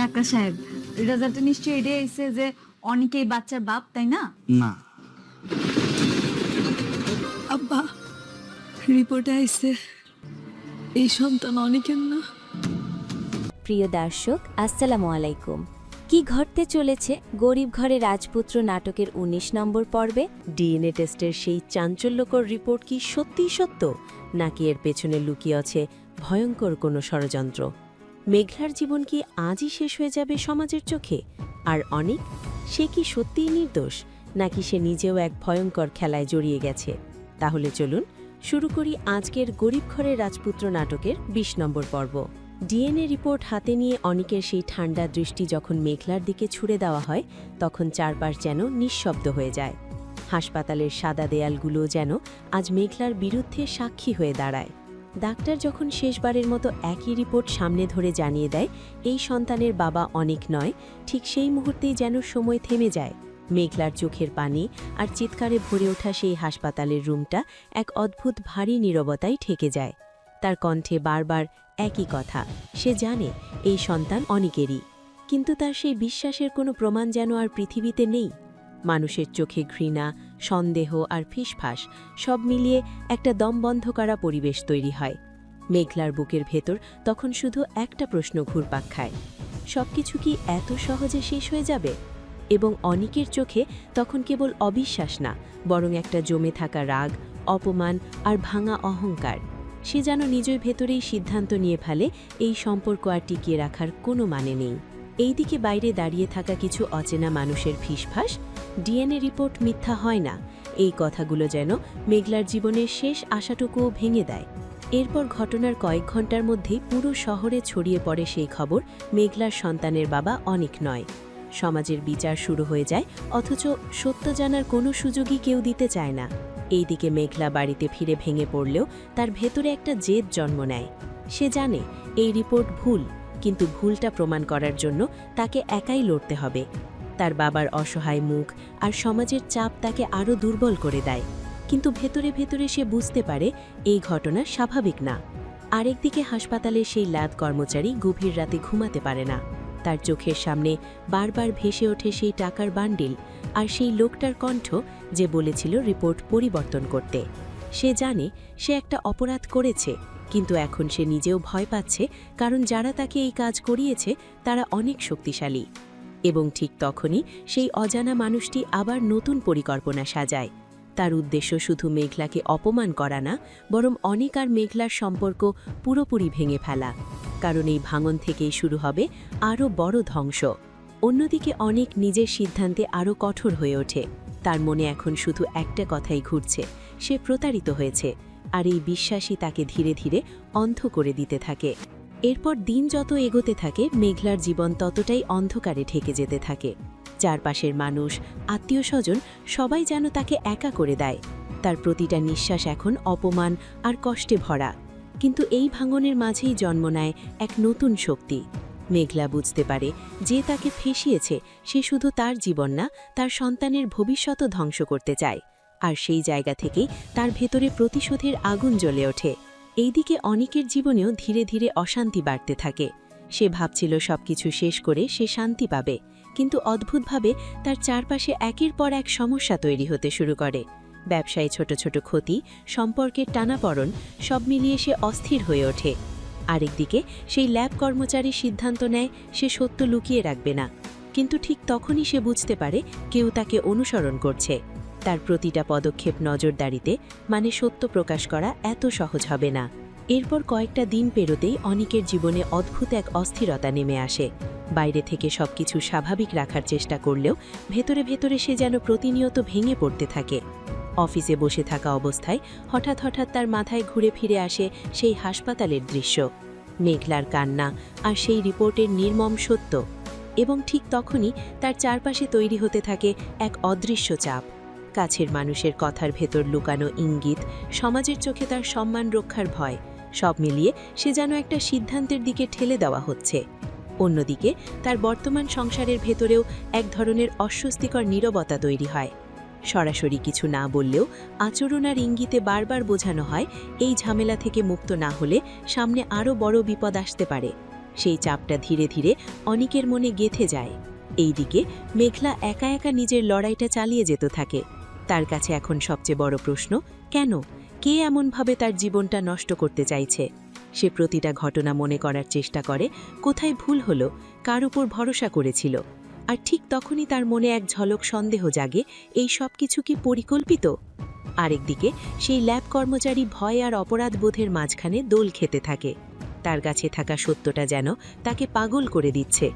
Doctor সাহেব, রেজাল্টে নিশ্চয়ই এটাই আইছে যে অনেকেই বাচ্চার বাপ, তাই না? না। আব্বা, রিপোর্টে আইছে এই সন্তান অনেকের না। প্রিয় দর্শক, আসসালামু আলাইকুম। কি ঘটতে চলেছে গরিব ঘরে রাজপুত্র নাটকের ১৯ নম্বর পর্বে? ডিএনএ টেস্টের সেই চাঞ্চল্যকর রিপোর্ট কি সত্যিই সত্য, নাকি এর পেছনে লুকিয়ে আছে ভয়ঙ্কর কোনো ষড়যন্ত্র? মেঘলার জীবন কি আজই শেষ হয়ে যাবে সমাজের চোখে? আর অনিক, সে কি সত্যিই নির্দোষ, নাকি সে নিজেও এক ভয়ঙ্কর খেলায় জড়িয়ে গেছে? তাহলে চলুন শুরু করি আজকের গরিব ঘরের রাজপুত্র নাটকের ২০ নম্বর পর্ব। ডিএনএ রিপোর্ট হাতে নিয়ে অনিকের সেই ঠান্ডা দৃষ্টি যখন মেঘলার দিকে ছুড়ে দেওয়া হয়, তখন চারপাশ যেন নিঃশব্দ হয়ে যায়। হাসপাতালের সাদা দেয়ালগুলো যেন আজ মেঘলার বিরুদ্ধে সাক্ষী হয়ে দাঁড়ায়। ডাক্তার যখন শেষবারের মতো একই রিপোর্ট সামনে ধরে জানিয়ে দেয় এই সন্তানের বাবা অনিক নয়, ঠিক সেই মুহূর্তেই যেন সময় থেমে যায়। মেঘলার চোখের পানি আর চিৎকারে ভরে ওঠা সেই হাসপাতালের রুমটা এক অদ্ভুত ভারী নীরবতায় ঠেকে যায়। তার কণ্ঠে বারবার একই কথা, সে জানে এই সন্তান অনিকেরই, কিন্তু তার সেই বিশ্বাসের কোনো প্রমাণ যেন আর পৃথিবীতে নেই। মানুষের চোখে ঘৃণা, সন্দেহ আর ফিসফাস সব মিলিয়ে একটা দমবন্ধ করা পরিবেশ তৈরি হয়। মেঘলার বুকের ভেতর তখন শুধু একটা প্রশ্ন ঘুরপাক খায়, সবকিছু কি এত সহজে শেষ হয়ে যাবে? এবং অনিকের চোখে তখন কেবল অবিশ্বাস না, বরং একটা জমে থাকা রাগ, অপমান আর ভাঙা অহংকার। সে যেন নিজের ভেতরেই সিদ্ধান্ত নিয়ে ফেলে এই সম্পর্ক আর টিকিয়ে রাখার কোনো মানে নেই। এইদিকে বাইরে দাঁড়িয়ে থাকা কিছু অচেনা মানুষের ফিসফাস, ডিএনএ রিপোর্ট মিথ্যা হয় না, এই কথাগুলো যেন মেঘলার জীবনের শেষ আশাটুকুও ভেঙে দেয়। এরপর ঘটনার কয়েক ঘন্টার মধ্যেই পুরো শহরে ছড়িয়ে পড়ে সেই খবর, মেঘলার সন্তানের বাবা অনিক নয়। সমাজের বিচার শুরু হয়ে যায়, অথচ সত্য জানার কোনো সুযোগই কেউ দিতে চায় না। এইদিকে মেঘলা বাড়িতে ফিরে ভেঙে পড়লেও তার ভেতরে একটা জেদ জন্ম নেয়। সে জানে এই রিপোর্ট ভুল, কিন্তু ভুলটা প্রমাণ করার জন্য তাকে একাই লড়তে হবে। তার বাবার অসহায় মুখ আর সমাজের চাপ তাকে আরও দুর্বল করে দেয়, কিন্তু ভেতরে ভেতরে সে বুঝতে পারে এই ঘটনা স্বাভাবিক না। আরেকদিকে হাসপাতালে সেই ল্যাব কর্মচারী গভীর রাতে ঘুমাতে পারে না। তার চোখের সামনে বারবার ভেসে ওঠে সেই টাকার বান্ডিল আর সেই লোকটার কণ্ঠ যে বলেছিল রিপোর্ট পরিবর্তন করতে। সে জানে সে একটা অপরাধ করেছে, কিন্তু এখন সে নিজেও ভয় পাচ্ছে, কারণ যারা তাকে এই কাজ করিয়েছে তারা অনেক শক্তিশালী। এবং ঠিক তখনই সেই অজানা মানুষটি আবার নতুন পরিকল্পনা সাজায়। তার উদ্দেশ্য শুধু মেঘলাকে অপমান করা না, বরং অনিক আর মেঘলার সম্পর্ক পুরোপুরি ভেঙে ফেলা, কারণ এই ভাঙন থেকেই শুরু হবে আরও বড় ধ্বংস। অন্যদিকে অনিক নিজের সিদ্ধান্তে আরও কঠোর হয়ে ওঠে। তার মনে এখন শুধু একটা কথাই ঘুরছে, সে প্রতারিত হয়েছে, আর এই বিশ্বাসই তাকে ধীরে ধীরে অন্ধ করে দিতে থাকে। এরপর দিন যত এগোতে থাকে, মেঘলার জীবন ততটাই অন্ধকারে ঢেকে যেতে থাকে। চারপাশের মানুষ, আত্মীয়স্বজন সবাই যেন তাকে একা করে দেয়। তার প্রতিটা নিঃশ্বাস এখন অপমান আর কষ্টে ভরা। কিন্তু এই ভাঙনের মাঝেই জন্ম নেয় এক নতুন শক্তি। মেঘলা বুঝতে পারে যে তাকে ফেঁসিয়েছে সে শুধু তার জীবন না, তার সন্তানের ভবিষ্যতও ধ্বংস করতে চায়। আর সেই জায়গা থেকেই তার ভেতরে প্রতিশোধের আগুন জ্বলে ওঠে। এইদিকে অনিকের জীবনেও ধীরে ধীরে অশান্তি বাড়তে থাকে। সে ভাবছিল সবকিছু শেষ করে সে শান্তি পাবে, কিন্তু অদ্ভুতভাবে তার চারপাশে একের পর এক সমস্যা তৈরি হতে শুরু করে। ব্যবসায় ছোট ছোট ক্ষতি, সম্পর্কের টানাপড়ন, সব মিলিয়ে সে অস্থির হয়ে ওঠে। আরেকদিকে সেই ল্যাব কর্মচারী সিদ্ধান্ত নেয় সে সত্য লুকিয়ে রাখবে না, কিন্তু ঠিক তখনই সে বুঝতে পারে কেউ তাকে অনুসরণ করছে। তার প্রতিটা পদক্ষেপ নজরদারিতে, মানে সত্য প্রকাশ করা এত সহজ হবে না। এরপর কয়েকটা দিন পেরোতেই অনিকের জীবনে অদ্ভুত এক অস্থিরতা নেমে আসে। বাইরে থেকে সবকিছু স্বাভাবিক রাখার চেষ্টা করলেও ভেতরে ভেতরে সে যেন প্রতিনিয়ত ভেঙে পড়তে থাকে। অফিসে বসে থাকা অবস্থায় হঠাৎ হঠাৎ তার মাথায় ঘুরে ফিরে আসে সেই হাসপাতালের দৃশ্য, মেঘলার কান্না আর সেই রিপোর্টের নির্মম সত্য। এবং ঠিক তখনই তার চারপাশে তৈরি হতে থাকে এক অদৃশ্য চাপ। কাছের মানুষের কথার ভেতর লুকানো ইঙ্গিত, সমাজের চোখে তার সম্মান রক্ষার ভয়, সব মিলিয়ে সে যেন একটা সিদ্ধান্তের দিকে ঠেলে দেওয়া হচ্ছে। অন্যদিকে তার বর্তমান সংসারের ভেতরেও এক ধরনের অস্বস্তিকর নীরবতা তৈরি হয়। সরাসরি কিছু না বললেও আচরণ আর ইঙ্গিতে বারবার বোঝানো হয় এই ঝামেলা থেকে মুক্ত না হলে সামনে আরও বড় বিপদ আসতে পারে। সেই চাপটা ধীরে ধীরে অনিকের মনে গেঁথে যায়। এইদিকে মেঘলা একা একা নিজের লড়াইটা চালিয়ে যেতে থাকে। তার কাছে এখন সবচেয়ে বড় প্রশ্ন, কেন, কে এমনভাবে তার জীবনটা নষ্ট করতে চাইছে? সে প্রতিটা ঘটনা মনে করার চেষ্টা করে, কোথায় ভুল হলো, কার উপর ভরসা করেছিল। আর ঠিক তখনই তার মনে এক ঝলক সন্দেহ জাগে, এই সব কিছু কি পরিকল্পিত? আরেকদিকে সেই ল্যাব কর্মচারী ভয় আর অপরাধবোধের মাঝখানে দোল খেতে থাকে। তার কাছে থাকা সত্যটা যেন তাকে পাগল করে দিচ্ছে,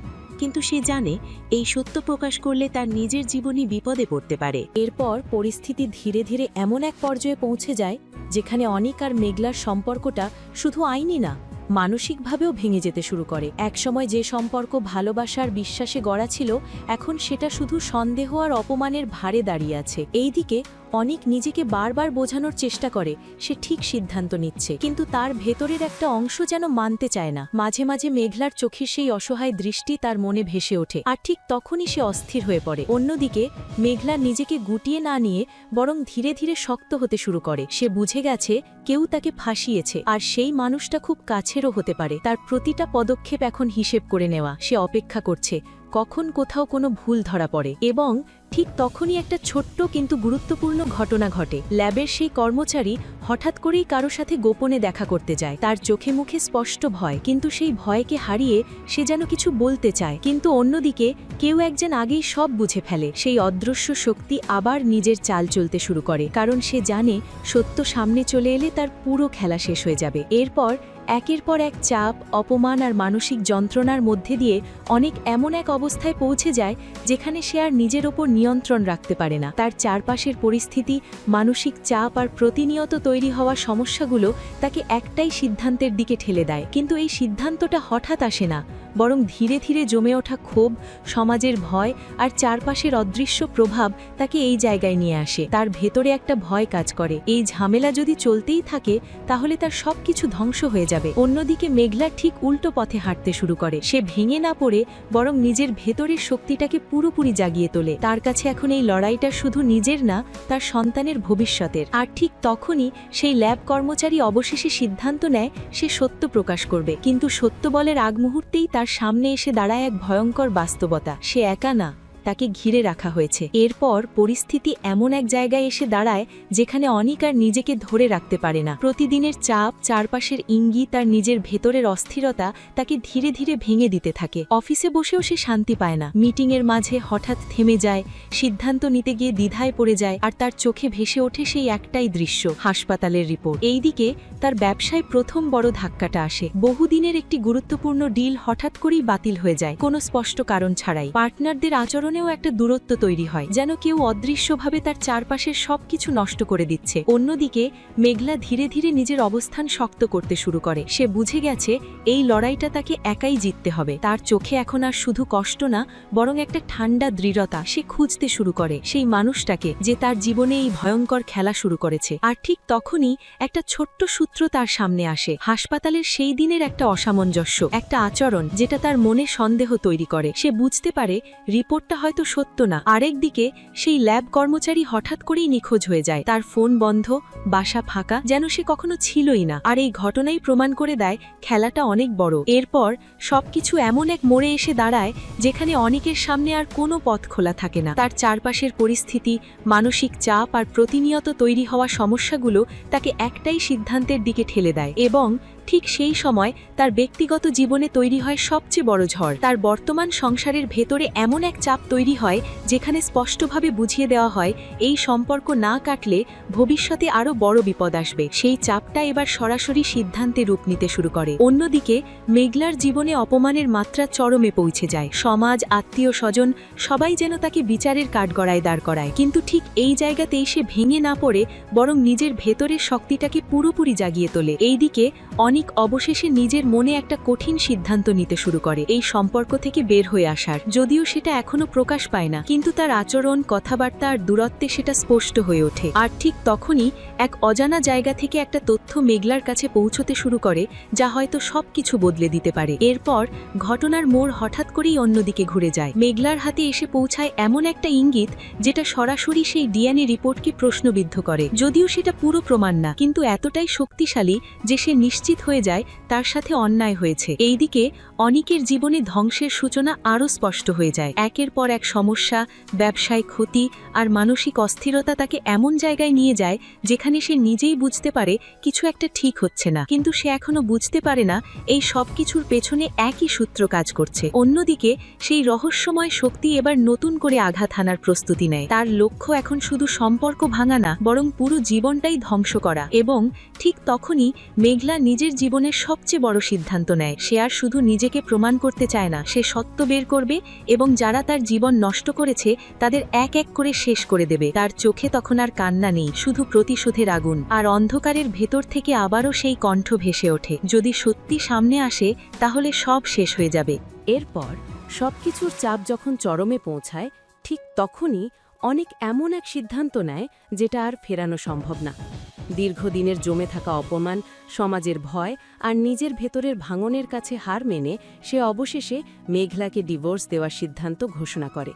কিন্তু সে জানে এই সত্য প্রকাশ করলে তার নিজের জীবনই বিপদে পড়তে পারে। এরপর পরিস্থিতি ধীরে ধীরে এমন এক পর্যায়ে পৌঁছে যায় যেখানে অনিক আর মেঘলার সম্পর্কটা শুধু আইনি না, মানসিকভাবেও ভেঙে যেতে শুরু করে। একসময় যে সম্পর্ক ভালোবাসার বিশ্বাসে গড়া ছিল, এখন সেটা শুধু সন্দেহ আর অপমানের ভারে দাঁড়িয়ে আছে। এইদিকে অনিক নিজেকে বারবার বোঝানোর চেষ্টা করে সে ঠিক সিদ্ধান্ত নিচ্ছে, কিন্তু তার ভেতরের একটা অংশ যেন মানতে চায় না। মাঝে মাঝে মেঘলার চোখের সেই অসহায় দৃষ্টি তার মনে ভেসে ওঠে, আর ঠিক তখনই সে অস্থির হয়ে পড়ে। অন্যদিকে মেঘলা নিজেকে গুটিয়ে না নিয়ে বরং ধীরে ধীরে শক্ত হতে শুরু করে। সে বুঝে গেছে কেউ তাকে ফাঁসিয়েছে, আর সেই মানুষটা খুব কাছেরও হতে পারে। তার প্রতিটা পদক্ষেপ এখন হিসেব করে নেওয়া। সে অপেক্ষা করছে কখন কোথাও কোনো ভুল ধরা পড়ে। এবং ঠিক তখনই একটা ছোট্ট কিন্তু গুরুত্বপূর্ণ ঘটনা ঘটে। ল্যাবের সেই কর্মচারী হঠাৎ করেই কারো সাথে গোপনে দেখা করতে যায়। তার চোখে মুখে স্পষ্ট ভয়, কিন্তু সেই ভয়কে হারিয়ে সে যেন কিছু বলতে চায়। কিন্তু অন্যদিকে কেউ একজন আগেই সব বুঝে ফেলে। সেই অদৃশ্য শক্তি আবার নিজের চাল চলতে শুরু করে, কারণ সে জানে সত্য সামনে চলে এলে তার পুরো খেলা শেষ হয়ে যাবে। এরপর একের পর এক চাপ, অপমান আর মানসিক যন্ত্রণার মধ্যে দিয়ে অনেক এমন এক অবস্থায় পৌঁছে যায় যেখানে সে আর নিজের ওপর নিয়ন্ত্রণ রাখতে পারে না। তার চারপাশের পরিস্থিতি, মানসিক চাপ আর প্রতিনিয়ত তৈরি হওয়া সমস্যাগুলো তাকে একটাই সিদ্ধান্তের দিকে ঠেলে দেয়। কিন্তু এই সিদ্ধান্তটা হঠাৎ আসে না, বরং ধীরে ধীরে জমে ওঠা ক্ষোভ, সমাজের ভয় আর চারপাশের অদৃশ্য প্রভাব তাকে এই জায়গায় নিয়ে আসে। তার ভেতরে একটা ভয় কাজ করে, এই ঝামেলা যদি চলতেই থাকে তাহলে তার সবকিছু ধ্বংস হয়ে যাবে। অন্যদিকে মেঘলা ঠিক উল্টো পথে হাঁটতে শুরু করে। সে ভেঙে না পড়ে বরং নিজের ভেতরের শক্তিটাকে পুরোপুরি জাগিয়ে তোলে। তার কাছে এখন এই লড়াইটা শুধু নিজের না, তার সন্তানের ভবিষ্যতের। আর ঠিক তখনই সেই ল্যাব কর্মচারী অবশেষে সিদ্ধান্ত নেয় সে সত্য প্রকাশ করবে। কিন্তু সত্য বলের আগ মুহূর্তেই তার সামনে এসে দাঁড়ায় এক ভয়ঙ্কর বাস্তবতা। সে একা না, তাকে ঘিরে রাখা হয়েছে। এরপর পরিস্থিতি এমন এক জায়গায় এসে দাঁড়ায় যেখানে অনিক আর নিজেকে ধরে রাখতে পারে না। প্রতিদিনের চাপ, চারপাশের ইঙ্গিত আর নিজের ভেতরের অস্থিরতা তাকে ধীরে ধীরে ভেঙে দিতে থাকে। অফিসে বসেও সে শান্তি পায় না। মিটিংয়ের মাঝে হঠাৎ থেমে যায়, সিদ্ধান্ত নিতে গিয়ে দ্বিধায় পড়ে যায়, আর তার চোখে ভেসে ওঠে সেই একটাই দৃশ্য, হাসপাতালের রিপোর্ট। এইদিকে তার ব্যবসায় প্রথম বড় ধাক্কাটা আসে। বহুদিনের একটি গুরুত্বপূর্ণ ডিল হঠাৎ করেই বাতিল হয়ে যায়, কোনো স্পষ্ট কারণ ছাড়াই। পার্টনারদের আচরণেও একটা দূরত্ব তৈরি হয়, যেন কেউ অদৃশ্যভাবে তার চারপাশের সবকিছু নষ্ট করে দিচ্ছে। অন্যদিকে মেঘলা ধীরে ধীরে নিজের অবস্থান শক্ত করতে শুরু করে। সে বুঝে গেছে এই লড়াইটা তাকে একাই জিততে হবে। তার চোখে এখন আর শুধু কষ্ট না, বরং একটা ঠান্ডা দৃঢ়তা। সে খুঁজতে শুরু করে সেই মানুষটাকে যে তার জীবনে এই ভয়ঙ্কর খেলা শুরু করেছে। আর ঠিক তখনই একটা ছোট্ট সূত্র তার সামনে আসে, হাসপাতালের সেই দিনের একটা অসামঞ্জস্য, একটা আচরণ যেটা তার মনে সন্দেহ তৈরি করে। সে বুঝতে পারে রিপোর্টটা হয়তো সত্য না। আরেকদিকে সেই ল্যাব কর্মচারী হঠাৎ করেই নিখোঁজ হয়ে যায়। তার ফোন বন্ধ, বাসা ফাঁকা, যেন সে কখনো ছিলই না। আর এই ঘটনাই প্রমাণ করে দেয় খেলাটা অনেক বড়। এরপর সবকিছু এমন এক মোড়ে এসে দাঁড়ায় যেখানে অনিকের সামনে আর কোনো পথ খোলা থাকে না। তার চারপাশের পরিস্থিতি, মানসিক চাপ আর প্রতিনিয়ত তৈরি হওয়া সমস্যাগুলো তাকে একটাই সিদ্ধান্তের দিকে ঠেলে দেয়। এবং ঠিক সেই সময় তার ব্যক্তিগত জীবনে তৈরি হয় সবচেয়ে বড় ঝড়। তার বর্তমান সংসারের ভেতরে এমন এক চাপ তৈরি হয় যেখানে স্পষ্টভাবে বুঝিয়ে দেওয়া হয় এই সম্পর্ক না কাটলে ভবিষ্যতে আরও বড় বিপদ আসবে। সেই চাপটা এবার সরাসরি সিদ্ধান্তে রূপ নিতে শুরু করে। অন্যদিকে মেঘলার জীবনে অপমানের মাত্রা চরমে পৌঁছে যায়। সমাজ, আত্মীয় স্বজন সবাই যেন তাকে বিচারের কাঠগড়ায় দাঁড় করায়। কিন্তু ঠিক এই জায়গাতেই সে ভেঙে না পড়ে বরং নিজের ভেতরের শক্তিটাকে পুরোপুরি জাগিয়ে তোলে। এইদিকে অনিক অবশেষে নিজের মনে একটা কঠিন সিদ্ধান্ত নিতে শুরু করে এই সম্পর্ক থেকে বের হয়ে আসার। যদিও সেটা এখনো প্রকাশ পায় না, কিন্তু তার আচরণ, কথাবার্তা আর দূরত্বে সেটা স্পষ্ট হয়ে ওঠে। আর ঠিক তখনই এক অজানা জায়গা থেকে একটা তথ্য মেঘলার কাছে পৌঁছতে শুরু করে, যা হয়তো সবকিছু বদলে দিতে পারে। এরপর ঘটনার মোড় হঠাৎ করেই অন্যদিকে ঘুরে যায়। মেঘলার হাতে এসে পৌঁছায় এমন একটা ইঙ্গিত যেটা সরাসরি সেই ডিএনএ রিপোর্টকে প্রশ্নবিদ্ধ করে। যদিও সেটা পুরো প্রমাণ না, কিন্তু এতটাই শক্তিশালী যে সে নিশ্চিত হয়ে যায় তার সাথে অন্যায় হয়েছে। এইদিকে অনিকের জীবনে ধ্বংসের সূচনা আরও স্পষ্ট হয়ে যায়। একের পর এক সমস্যা, ব্যবসায় ক্ষতি আর মানসিক অস্থিরতা তাকে এমন জায়গায় নিয়ে যায় যেখানে সে নিজেই বুঝতে পারে কিছু একটা ঠিক হচ্ছে না, কিন্তু সে এখনো বুঝতে পারে না এই সব কিছুর পেছনে একই সূত্র কাজ করছে। অন্যদিকে সেই রহস্যময় শক্তি এবার নতুন করে আঘাত হানার প্রস্তুতি নেয়। তার লক্ষ্য এখন শুধু সম্পর্ক ভাঙা না, বরং পুরো জীবনটাই ধ্বংস করা। এবং ঠিক তখনই মেঘলা নিজের জীবনের সবচেয়ে বড় সিদ্ধান্ত নেয়। সে আর শুধু নিজেকে প্রমাণ করতে চায় না, সে সত্য বের করবে এবং যারা তার জীবন নষ্ট করেছে তাদের এক এক করে শেষ করে দেবে। তার চোখে তখন আর কান্না নেই, শুধু প্রতিশোধের আগুন। আর অন্ধকারের ভেতর থেকে আবারও সেই কণ্ঠ ভেসে ওঠে, যদি সত্যি সামনে আসে তাহলে সব শেষ হয়ে যাবে। এরপর সবকিছুর চাপ যখন চরমে পৌঁছায়, ঠিক তখনই অনেক এমন এক সিদ্ধান্ত নেয় যেটা আর ফেরানো সম্ভব না। দীর্ঘদিনের জমে থাকা অপমান, সমাজের ভয় আর নিজের ভেতরের ভাঙনের কাছে হার মেনে সে অবশেষে মেঘলাকে ডিভোর্স দেওয়ার সিদ্ধান্ত ঘোষণা করে।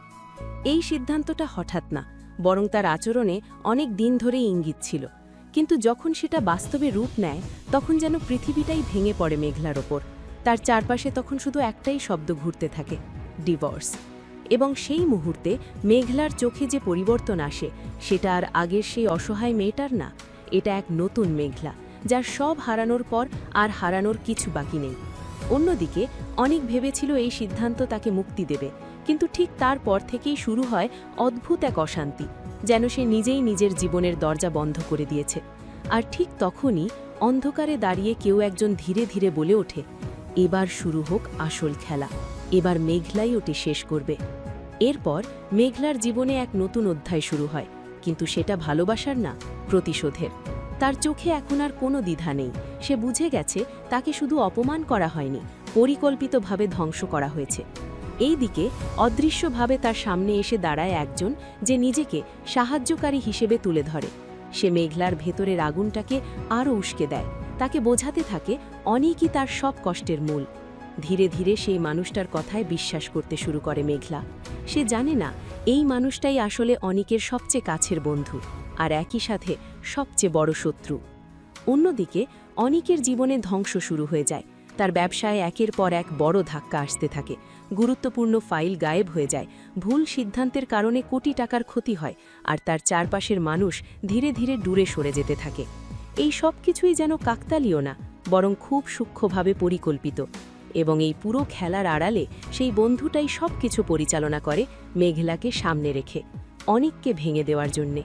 এই সিদ্ধান্তটা হঠাৎ না, বরং তার আচরণে অনেক দিন ধরেই ইঙ্গিত ছিল। কিন্তু যখন সেটা বাস্তবে রূপ নেয়, তখন যেন পৃথিবীটাই ভেঙে পড়ে মেঘলার ওপর। তার চারপাশে তখন শুধু একটাই শব্দ ঘুরতে থাকে, ডিভোর্স। এবং সেই মুহূর্তে মেঘলার চোখে যে পরিবর্তন আসে, সেটা আর আগের সেই অসহায় মেয়েটার না, এটা এক নতুন মেঘলা, যার সব হারানোর পর আর হারানোর কিছু বাকি নেই। অন্যদিকে অনেক ভেবেছিল এই সিদ্ধান্ত তাকে মুক্তি দেবে, কিন্তু ঠিক তারপর থেকেই শুরু হয় অদ্ভুত এক অশান্তি, যেন সে নিজেই নিজের জীবনের দরজা বন্ধ করে দিয়েছে। আর ঠিক তখনই অন্ধকারে দাঁড়িয়ে কেউ একজন ধীরে ধীরে বলে ওঠে, এবার শুরু হোক আসল খেলা, এবার মেঘলাই ওটি শেষ করবে। এরপর মেঘলার জীবনে এক নতুন অধ্যায় শুরু হয়, কিন্তু সেটা ভালোবাসার না, প্রতিশোধের। তার চোখে এখন আর কোনো দ্বিধা নেই, সে বুঝে গেছে তাকে শুধু অপমান করা হয়নি, পরিকল্পিতভাবে ধ্বংস করা হয়েছে। এই দিকে অদৃশ্যভাবে তার সামনে এসে দাঁড়ায় একজন, যে নিজেকে সাহায্যকারী হিসেবে তুলে ধরে। সে মেঘলার ভেতরের আগুনটাকে আরও উস্কে দেয়, তাকে বোঝাতে থাকে অনেকই তার সব কষ্টের মূল। ধীরে ধীরে সেই মানুষটার কথায় বিশ্বাস করতে শুরু করে মেঘলা। সে জানে না এই মানুষটাই আসলে অনিকের সবচেয়ে কাছের বন্ধু, আর একই সাথে সবচেয়ে বড় শত্রু। অন্যদিকে অনিকের জীবনে ধ্বংস শুরু হয়ে যায়। তার ব্যবসায় একের পর এক বড় ধাক্কা আসতে থাকে, গুরুত্বপূর্ণ ফাইল গায়েব হয়ে যায়, ভুল সিদ্ধান্তের কারণে কোটি টাকার ক্ষতি হয়, আর তার চারপাশের মানুষ ধীরে ধীরে দূরে সরে যেতে থাকে। এই সব কিছুই যেন কাকতালীয় না, বরং খুব সূক্ষ্মভাবে পরিকল্পিত। এবং এই পুরো খেলার আড়ালে সেই বন্ধুটাই সব কিছু পরিচালনা করে, মেঘলাকে সামনে রেখে, অনিককে ভেঙে দেওয়ার জন্যে।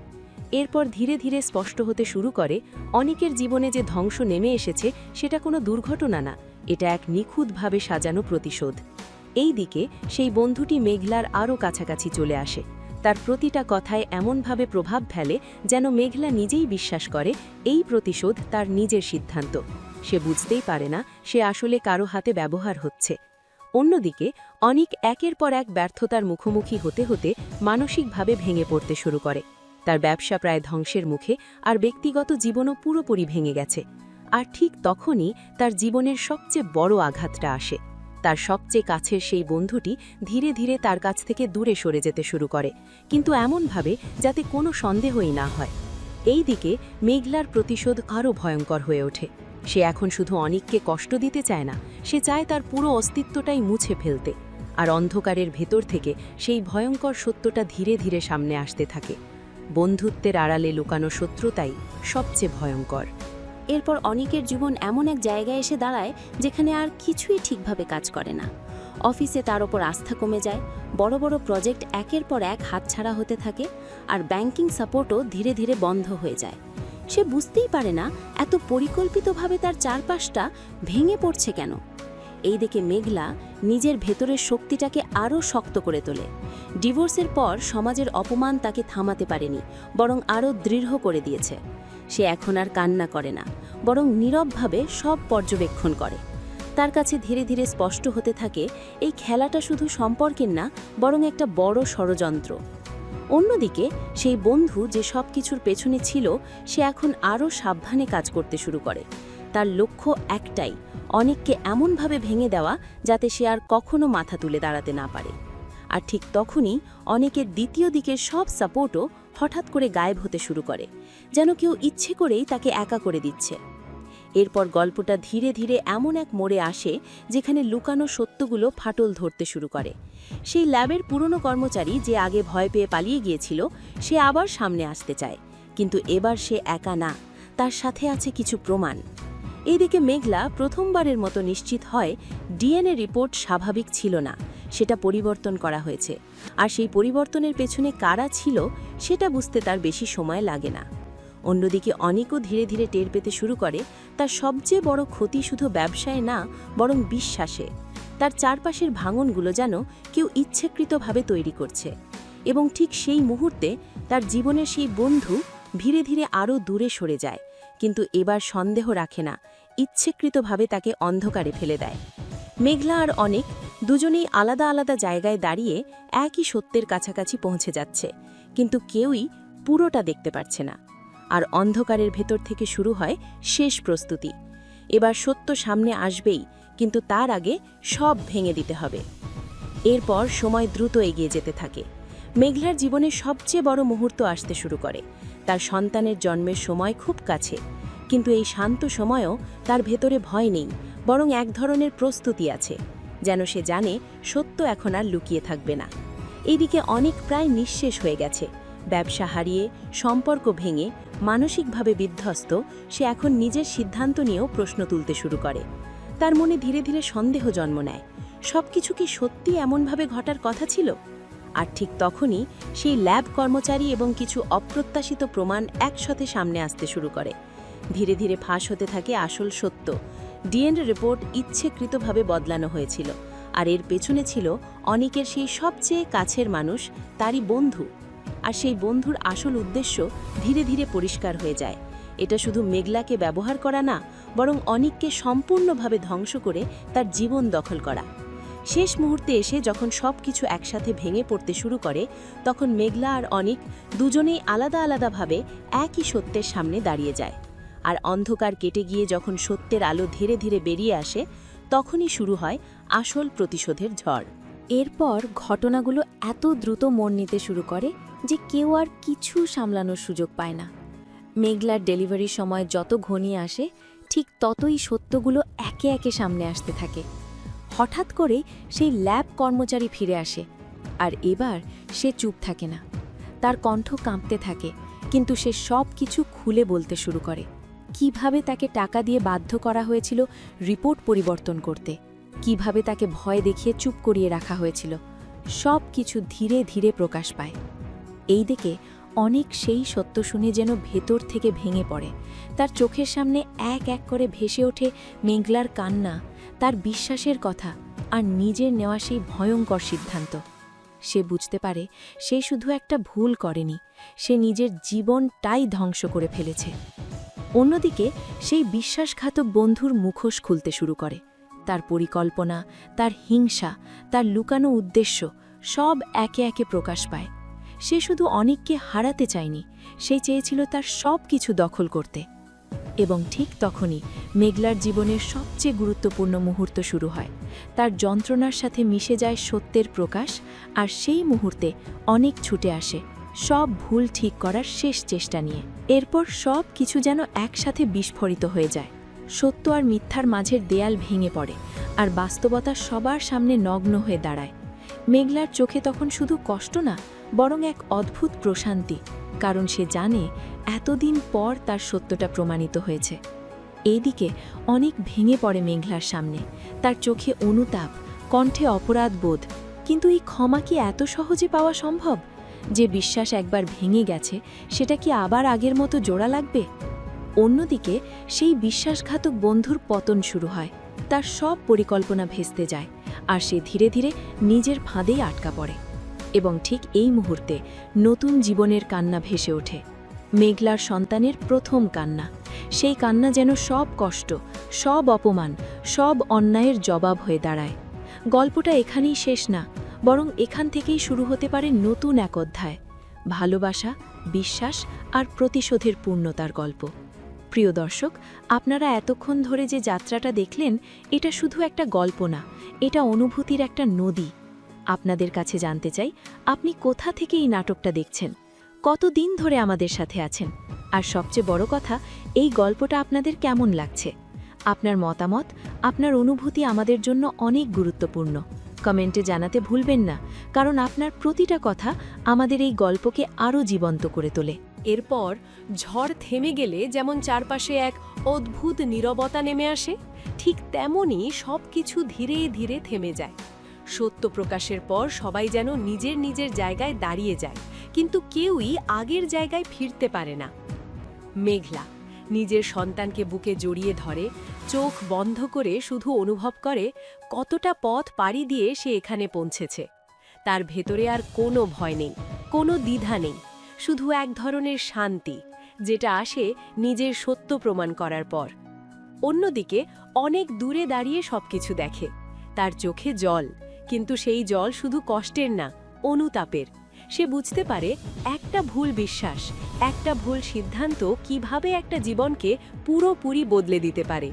এরপর ধীরে ধীরে স্পষ্ট হতে শুরু করে, অনিকের জীবনে যে ধ্বংস নেমে এসেছে সেটা কোনো দুর্ঘটনা না, এটা এক নিখুঁতভাবে সাজানো প্রতিশোধ। এই দিকে সেই বন্ধুটি মেঘলার আরও কাছাকাছি চলে আসে। তার প্রতিটা কথায় এমনভাবে প্রভাব ফেলে যেন মেঘলা নিজেই বিশ্বাস করে এই প্রতিশোধ তার নিজের সিদ্ধান্ত। সে বুঝতেই পারে না সে আসলে কারো হাতে ব্যবহার হচ্ছে। অন্যদিকে অনিক একের পর এক ব্যর্থতার মুখোমুখি হতে হতে মানসিকভাবে ভেঙে পড়তে শুরু করে। তার ব্যবসা প্রায় ধ্বংসের মুখে, আর ব্যক্তিগত জীবনও পুরোপুরি ভেঙে গেছে। আর ঠিক তখনই তার জীবনের সবচেয়ে বড় আঘাতটা আসে। তার সবচেয়ে কাছের সেই বন্ধুটি ধীরে ধীরে তার কাছ থেকে দূরে সরে যেতে শুরু করে, কিন্তু এমনভাবে যাতে কোনো সন্দেহই না হয়। এই দিকে মেঘলার প্রতিশোধ আরও ভয়ঙ্কর হয়ে ওঠে। সে এখন শুধু অনিককে কষ্ট দিতে চায় না, সে চায় তার পুরো অস্তিত্বটাই মুছে ফেলতে। আর অন্ধকারের ভেতর থেকে সেই ভয়ঙ্কর সত্যটা ধীরে ধীরে সামনে আসতে থাকে। বন্ধুত্বের আড়ালে লুকানো শত্রুতাই সবচেয়ে ভয়ঙ্কর। এরপর অনিকের জীবন এমন এক জায়গায় এসে দাঁড়ায় যেখানে আর কিছুই ঠিকভাবে কাজ করে না। অফিসে তার ওপর আস্থা কমে যায়, বড় বড় প্রজেক্ট একের পর এক হাতছাড়া হতে থাকে, আর ব্যাংকিং সাপোর্টও ধীরে ধীরে বন্ধ হয়ে যায়। সে বুঝতেই পারে না এত পরিকল্পিতভাবে তার চারপাশটা ভেঙে পড়ছে কেন। এই দেখে মেঘলা নিজের ভেতরের শক্তিটাকে আরও শক্ত করে তোলে। ডিভোর্সের পর সমাজের অপমান তাকে থামাতে পারেনি, বরং আরও দৃঢ় করে দিয়েছে। সে এখন আর কান্না করে না, বরং নীরবভাবে সব পর্যবেক্ষণ করে। তার কাছে ধীরে ধীরে স্পষ্ট হতে থাকে এই খেলাটা শুধু সম্পর্কের না, বরং একটা বড় ষড়যন্ত্র। অন্যদিকে সেই বন্ধু যে সব কিছুর পেছনে ছিল, সে এখন আরও সাবধানে কাজ করতে শুরু করে। তার লক্ষ্য একটাই, অনিককে এমনভাবে ভেঙে দেওয়া যাতে সে আর কখনো মাথা তুলে দাঁড়াতে না পারে। আর ঠিক তখনই অনিকের দ্বিতীয় দিকের সব সাপোর্টও হঠাৎ করে গায়েব হতে শুরু করে, যেন কেউ ইচ্ছে করেই তাকে একা করে দিচ্ছে। এরপর গল্পটা ধীরে ধীরে এমন এক মোড়ে আসে যেখানে লুকানো সত্যগুলো ফাটল ধরতে শুরু করে। সেই ল্যাবের পুরনো কর্মচারী যে আগে ভয় পেয়ে পালিয়ে গিয়েছিল, সে আবার সামনে আসতে চায়, কিন্তু এবার সে একা না, তার সাথে আছে কিছু প্রমাণ। এইদিকে মেঘলা প্রথমবারের মতো নিশ্চিত হয় ডিএনএ রিপোর্ট স্বাভাবিক ছিল না, সেটা পরিবর্তন করা হয়েছে। আর সেই পরিবর্তনের পেছনে কারা ছিল সেটা বুঝতে তার বেশি সময় লাগে না। অন্যদিকে অনিকও ধীরে ধীরে টের পেতে শুরু করে তার সবচেয়ে বড় ক্ষতি শুধু ব্যবসায় না, বরং বিশ্বাসে। তার চারপাশের ভাঙনগুলো যেন কেউ ইচ্ছাকৃতভাবে তৈরি করছে। এবং ঠিক সেই মুহূর্তে তার জীবনের সেই বন্ধু ধীরে ধীরে আরও দূরে সরে যায়, কিন্তু এবার সন্দেহ রাখে না, ইচ্ছাকৃতভাবে তাকে অন্ধকারে ফেলে দেয়। মেঘলা আর অনিক দুজনেই আলাদা আলাদা জায়গায় দাঁড়িয়ে একই সত্যের কাছাকাছি পৌঁছে যাচ্ছে, কিন্তু কেউই পুরোটা দেখতে পারছে না। আর অন্ধকারের ভেতর থেকে শুরু হয় শেষ প্রস্তুতি। এবার সত্য সামনে আসবেই, কিন্তু তার আগে সব ভেঙে দিতে হবে। এরপর সময় দ্রুত এগিয়ে যেতে থাকে। মেঘলার জীবনের সবচেয়ে বড় মুহূর্ত আসতে শুরু করে। তার সন্তানের জন্মের সময় খুব কাছে, কিন্তু এই শান্ত সময়ও তার ভেতরে ভয় নেই, বরং এক ধরনের প্রস্তুতি আছে, যেন সে জানে সত্য এখন আর লুকিয়ে থাকবে না। এইদিকে অনেক প্রায় নিঃশেষ হয়ে গেছে। ব্যবসা হারিয়ে, সম্পর্ক ভেঙে, মানসিকভাবে বিধ্বস্ত, সে এখন নিজের সিদ্ধান্ত নিয়েও প্রশ্ন তুলতে শুরু করে। তার মনে ধীরে ধীরে সন্দেহ জন্ম নেয়, সবকিছু কি সত্যি এমনভাবে ঘটার কথা ছিল? আর ঠিক তখনই সেই ল্যাব কর্মচারী এবং কিছু অপ্রত্যাশিত প্রমাণ একসাথে সামনে আসতে শুরু করে। ধীরে ধীরে ফাঁস হতে থাকে আসল সত্য। ডিএনএ রিপোর্ট ইচ্ছাকৃতভাবে বদলানো হয়েছিল, আর এর পেছনে ছিল অনিকের সেই সবচেয়ে কাছের মানুষ, তারই বন্ধু। আর সেই বন্ধুর আসল উদ্দেশ্য ধীরে ধীরে পরিষ্কার হয়ে যায়। এটা শুধু মেঘলাকে ব্যবহার করা না, বরং অনিককে সম্পূর্ণভাবে ধ্বংস করে তার জীবন দখল করা। শেষ মুহূর্তে এসে যখন সব কিছু একসাথে ভেঙে পড়তে শুরু করে, তখন মেঘলা আর অনিক দুজনেই আলাদা আলাদাভাবে একই সত্যের সামনে দাঁড়িয়ে যায়। আর অন্ধকার কেটে গিয়ে যখন সত্যের আলো ধীরে ধীরে বেরিয়ে আসে, তখনই শুরু হয় আসল প্রতিশোধের ঝড়। এরপর ঘটনাগুলো এত দ্রুত মোড় নিতে শুরু করে যে কেউ আর কিছু সামলানোর সুযোগ পায় না। মেঘলার ডেলিভারির সময় যত ঘনিয়ে আসে, ঠিক ততই সত্যগুলো একে একে সামনে আসতে থাকে। হঠাৎ করে সেই ল্যাব কর্মচারী ফিরে আসে, আর এবার সে চুপ থাকে না। তার কণ্ঠ কাঁপতে থাকে, কিন্তু সে সব কিছু খুলে বলতে শুরু করে। কিভাবে তাকে টাকা দিয়ে বাধ্য করা হয়েছিল রিপোর্ট পরিবর্তন করতে, কিভাবে তাকে ভয় দেখিয়ে চুপ করিয়ে রাখা হয়েছিল, সব কিছু ধীরে ধীরে প্রকাশ পায়। এই দিকে অনেক সেই সত্য শুনে যেন ভেতর থেকে ভেঙে পড়ে। তার চোখের সামনে এক এক করে ভেসে ওঠে মেঘলার কান্না, তার বিশ্বাসের কথা, আর নিজের নেওয়া সেই ভয়ঙ্কর সিদ্ধান্ত। সে বুঝতে পারে সে শুধু একটা ভুল করেনি, সে নিজের জীবনটাই ধ্বংস করে ফেলেছে। অন্যদিকে সেই বিশ্বাসঘাতক বন্ধুর মুখোশ খুলতে শুরু করে। তার পরিকল্পনা, তার হিংসা, তার লুকানো উদ্দেশ্য সব একে একে প্রকাশ পায়। সে শুধু অনিককে হারাতে চায়নি, সে চেয়েছিল তার সব কিছু দখল করতে। এবং ঠিক তখনই মেঘলার জীবনের সবচেয়ে গুরুত্বপূর্ণ মুহূর্ত শুরু হয়। তার যন্ত্রণার সাথে মিশে যায় সত্যের প্রকাশ, আর সেই মুহূর্তে অনেক ছুটে আসে সব ভুল ঠিক করার শেষ চেষ্টা নিয়ে। এরপর সব কিছু যেন একসাথে বিস্ফোরিত হয়ে যায়। সত্য আর মিথ্যার মাঝের দেয়াল ভেঙে পড়ে, আর বাস্তবতা সবার সামনে নগ্ন হয়ে দাঁড়ায়। মেঘলার চোখে তখন শুধু কষ্ট না, বরং এক অদ্ভুত প্রশান্তি, কারণ সে জানে এতদিন পর তার সত্যটা প্রমাণিত হয়েছে। এইদিকে অনেক ভেঙে পড়ে মেঘলার সামনে, তার চোখে অনুতাপ, কণ্ঠে অপরাধ বোধ। কিন্তু এই ক্ষমা কি এত সহজে পাওয়া সম্ভব? যে বিশ্বাস একবার ভেঙে গেছে, সেটা কি আবার আগের মতো জোড়া লাগবে? অন্যদিকে সেই বিশ্বাসঘাতক বন্ধুর পতন শুরু হয়। তার সব পরিকল্পনা ভেস্তে যায়, আর সে ধীরে ধীরে নিজের ফাঁদেই আটকা পড়ে। এবং ঠিক এই মুহূর্তে নতুন জীবনের কান্না ভেসে ওঠে। মেঘলার সন্তানের প্রথম কান্না। সেই কান্না যেন সব কষ্ট, সব অপমান, সব অন্যায়ের জবাব হয়ে দাঁড়ায়। গল্পটা এখানেই শেষ না, বরং এখান থেকেই শুরু হতে পারে নতুন এক অধ্যায়, ভালোবাসা, বিশ্বাস আর প্রতিশোধের পূর্ণতার গল্প। প্রিয় দর্শক, আপনারা এতক্ষণ ধরে যে যাত্রাটা দেখলেন, এটা শুধু একটা গল্প না, এটা অনুভূতির একটা নদী। আপনাদের কাছে জানতে চাই, আপনি কোথা থেকে এই নাটকটা দেখছেন, কতদিন ধরে আমাদের সাথে আছেন। আর সবচেয়ে বড় কথা, এই গল্পটা আপনাদের কেমন লাগছে? আপনার মতামত, আপনার অনুভূতি আমাদের জন্য অনেক গুরুত্বপূর্ণ। কমেন্টে জানাতে ভুলবেন না, কারণ আপনার প্রতিটা কথা আমাদের এই গল্পকে আরও জীবন্ত করে তোলে। এরপর ঝড় থেমে গেলে যেমন চারপাশে এক অদ্ভুত নীরবতা নেমে আসে, ঠিক তেমনই সবকিছু ধীরে ধীরে থেমে যায়। সত্য প্রকাশের পর সবাই যেন নিজের নিজের জায়গায় দাঁড়িয়ে যায়, কিন্তু কেউই আগের জায়গায় ফিরতে পারে না। মেঘলা নিজের সন্তানকে বুকে জড়িয়ে ধরে, চোখ বন্ধ করে শুধু অনুভব করে কতটা পথ পাড়ি দিয়ে সে এখানে পৌঁছেছে। তার ভেতরে আর কোনো ভয় নেই, কোনো দ্বিধা নেই, শুধু এক ধরনের শান্তি, যেটা আসে নিজের সত্য প্রমাণ করার পর। অন্যদিকে অনেক দূরে দাঁড়িয়ে সবকিছু দেখে। তার চোখে জল, কিন্তু সেই জল শুধু কষ্টের না, অনুতাপের। সে বুঝতে পারে একটা ভুল বিশ্বাস, একটা ভুল সিদ্ধান্ত কিভাবে একটা জীবনকে পুরোপুরি বদলে দিতে পারে।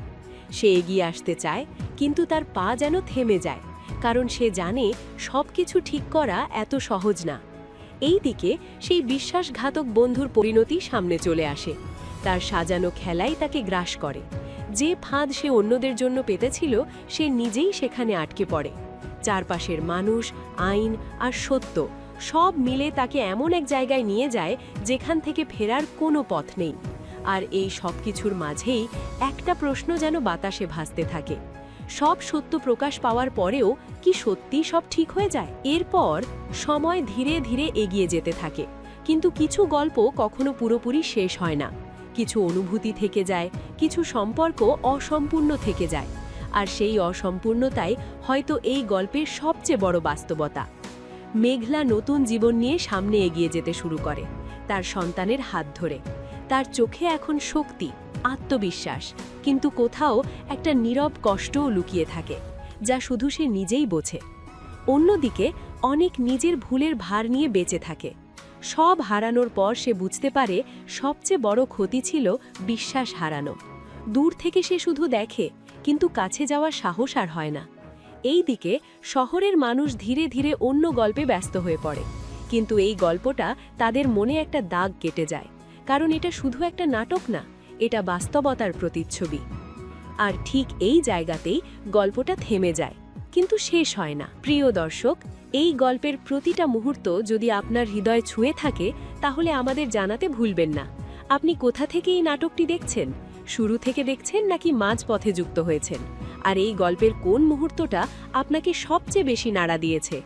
সে এগিয়ে আসতে চায়, কিন্তু তার পা যেন থেমে যায়, কারণ সে জানে সবকিছু ঠিক করা এত সহজ না। এই দিকে সেই বিশ্বাসঘাতক বন্ধুর পরিণতি সামনে চলে আসে। তার সাজানো খেলাই তাকে গ্রাস করে। যে ফাঁদ সে অন্যদের জন্য পেতেছিল, সে নিজেই সেখানে আটকে পড়ে। চারপাশের মানুষ, আইন আর সত্য সব মিলে তাকে এমন এক জায়গায় নিয়ে যায় যেখান থেকে ফেরার কোনো পথ নেই। আর এই সব কিছুর মাঝেই একটা প্রশ্ন যেন বাতাসে ভাসতে থাকে, সব সত্য প্রকাশ পাওয়ার পরেও কি সত্যি সব ঠিক হয়ে যায়? এরপর সময় ধীরে ধীরে এগিয়ে যেতে থাকে, কিন্তু কিছু গল্প কখনো পুরোপুরি শেষ হয় না। কিছু অনুভূতি থেকে যায়, কিছু সম্পর্ক অসম্পূর্ণ থেকে যায়, আর সেই অসম্পূর্ণতাই হয়তো এই গল্পের সবচেয়ে বড় বাস্তবতা। মেঘলা নতুন জীবন নিয়ে সামনে এগিয়ে যেতে শুরু করে, তার সন্তানের হাত ধরে। তার চোখে এখন শক্তি, আত্মবিশ্বাস, কিন্তু কোথাও একটা নীরব কষ্টও লুকিয়ে থাকে, যা শুধু সে নিজেই বোঝে। অন্যদিকে অনেক নিজের ভুলের ভার নিয়ে বেঁচে থাকে। সব হারানোর পর সে বুঝতে পারে সবচেয়ে বড় ক্ষতি ছিল বিশ্বাস হারানো। দূর থেকে সে শুধু দেখে, কিন্তু কাছে যাওয়ার সাহস আর হয় না। এই দিকে শহরের মানুষ ধীরে ধীরে অন্য গল্পে ব্যস্ত হয়ে পড়ে, কিন্তু এই গল্পটা তাদের মনে একটা দাগ কেটে যায়, কারণ এটা শুধু একটা নাটক না, এটা বাস্তবতার প্রতিচ্ছবি। আর ঠিক এই জায়গাতেই গল্পটা থেমে যায়, কিন্তু শেষ হয় না। প্রিয় দর্শক, এই গল্পের প্রতিটা মুহূর্ত যদি আপনার হৃদয় ছুঁয়ে থাকে, তাহলে আমাদের জানাতে ভুলবেন না। আপনি কোথা থেকে এই নাটকটি দেখছেন? শুরু থেকে দেখছেন নাকি মাঝপথে যুক্ত হয়েছেন? আর এই গল্পের কোন মুহূর্তটা আপনাকে সবচেয়ে বেশি নাড়া দিয়েছে?